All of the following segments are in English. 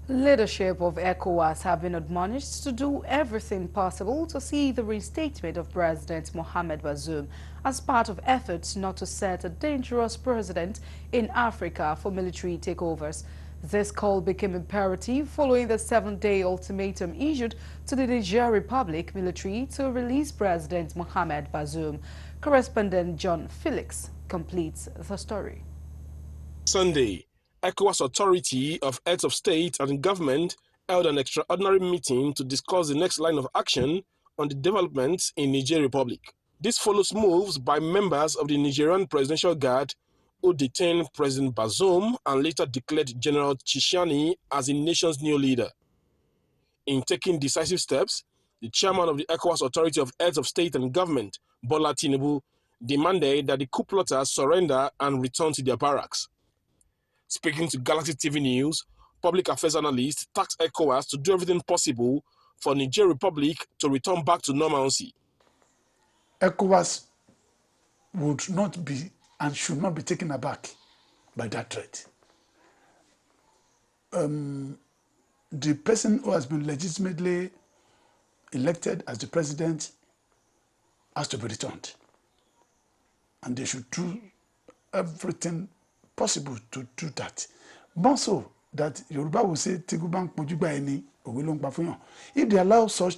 Leadership of Ecowas have been admonished to do everything possible to see the reinstatement of President Mohamed Bazoum as part of efforts not to set a dangerous precedent in Africa for military takeovers. This call became imperative following the 7-day ultimatum issued to the Niger Republic military to release President Mohamed Bazoum. Correspondent John Felix completes the story. Sunday, Ecowas Authority of Heads of State and Government held an extraordinary meeting to discuss the next line of action on the developments in Niger Republic. This follows moves by members of the Nigerian Presidential Guard who detained President Bazoum and later declared General Chishani as the nation's new leader. In taking decisive steps, the chairman of the Ecowas Authority of Heads of State and Government, Bola Tinubu, demanded that the coup plotters surrender and return to their barracks. Speaking to Galaxy TV News, public affairs analyst tasked ECOWAS to do everything possible for Niger Republic to return back to normalcy. ECOWAS would not be and should not be taken aback by that threat. The person who has been legitimately elected as the president has to be returned. And they should do everything possible to do that. More so that Yoruba will say, if they allow such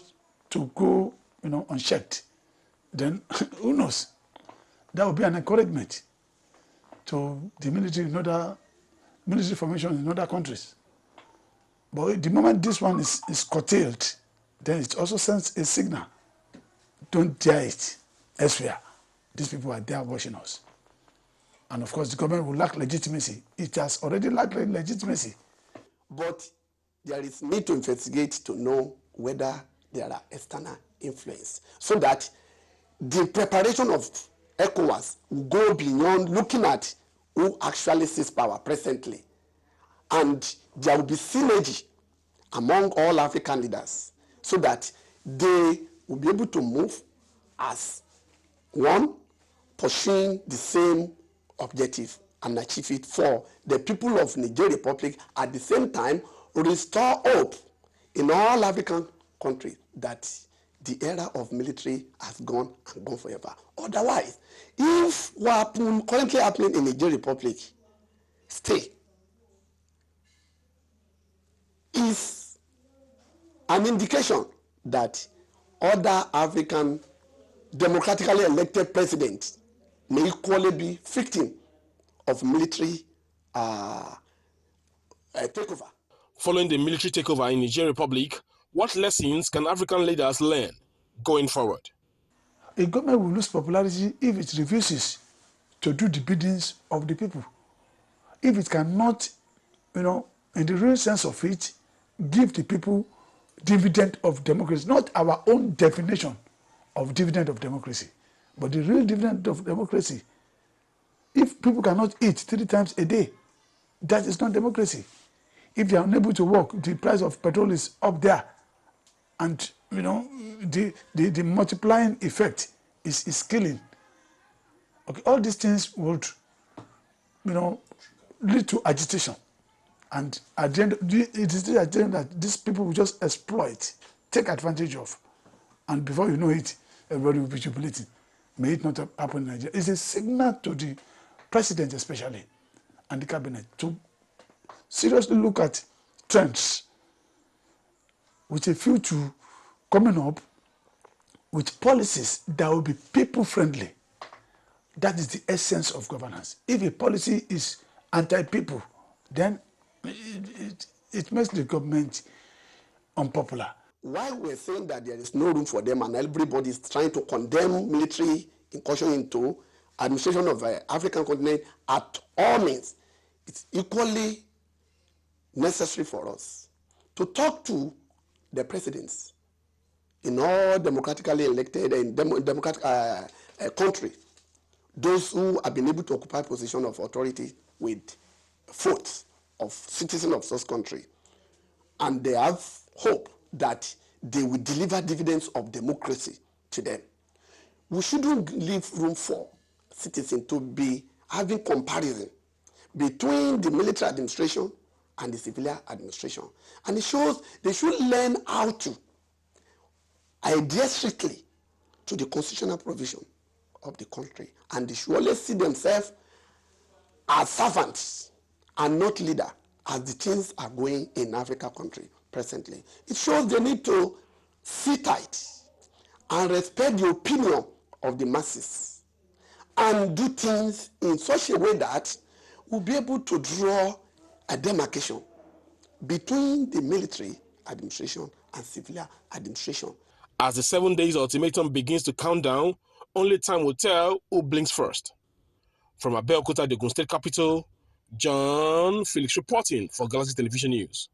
to go, unchecked, then who knows? That would be an encouragement to the military in other military formation in other countries. But the moment this one is curtailed, then it also sends a signal. Don't dare it elsewhere. These people are there watching us. And of course, the government will lack legitimacy. It has already lacked legitimacy. But there is need to investigate to know whether there are external influence, so that the preparation of ECOWAS will go beyond looking at who actually sees power presently. And there will be synergy among all African leaders, so that they will be able to move as one, pursuing the same objective and achieve it for the people of Niger Republic, at the same time restore hope in all African countries that the era of military has gone and gone forever. Otherwise, if what currently happening in Niger Republic stay, is an indication that other African democratically elected presidents may equally be victim of military takeover. Following the military takeover in Niger Republic, what lessons can African leaders learn going forward? A government will lose popularity if it refuses to do the biddings of the people. If it cannot, in the real sense of it, give the people dividend of democracy, not our own definition of dividend of democracy, but the real dividend of democracy. If people cannot eat 3 times a day, that is not democracy. If they are unable to work, the price of petrol is up there, and the multiplying effect is killing. Okay, all these things would lead to agitation, and at the end, it is the agenda that these people will just exploit, take advantage of, and before you know it, everybody will be jubilating. May it not happen in Nigeria. It's a signal to the president especially and the cabinet to seriously look at trends with a view to coming up with policies that will be people-friendly. That is the essence of governance. If a policy is anti-people, then it makes the government unpopular. Why we're saying that there is no room for them and everybody is trying to condemn military incursion into administration of the African continent at all means, it's equally necessary for us to talk to the presidents in all democratically elected and democratic country, those who have been able to occupy position of authority with votes of citizens of such country, and they have hope that they will deliver dividends of democracy to them. We shouldn't leave room for citizens to be having comparison between the military administration and the civilian administration. And it shows they should learn how to adhere strictly to the constitutional provision of the country, and they should always see themselves as servants and not leader, as the things are going in Africa country presently. It shows they need to sit tight and respect the opinion of the masses and do things in such a way that we'll be able to draw a demarcation between the military administration and civilian administration. As the 7 days ultimatum begins to count down, only time will tell who blinks first. From Abeokuta, the Ogun State capital, John Felix reporting for Galaxy Television News.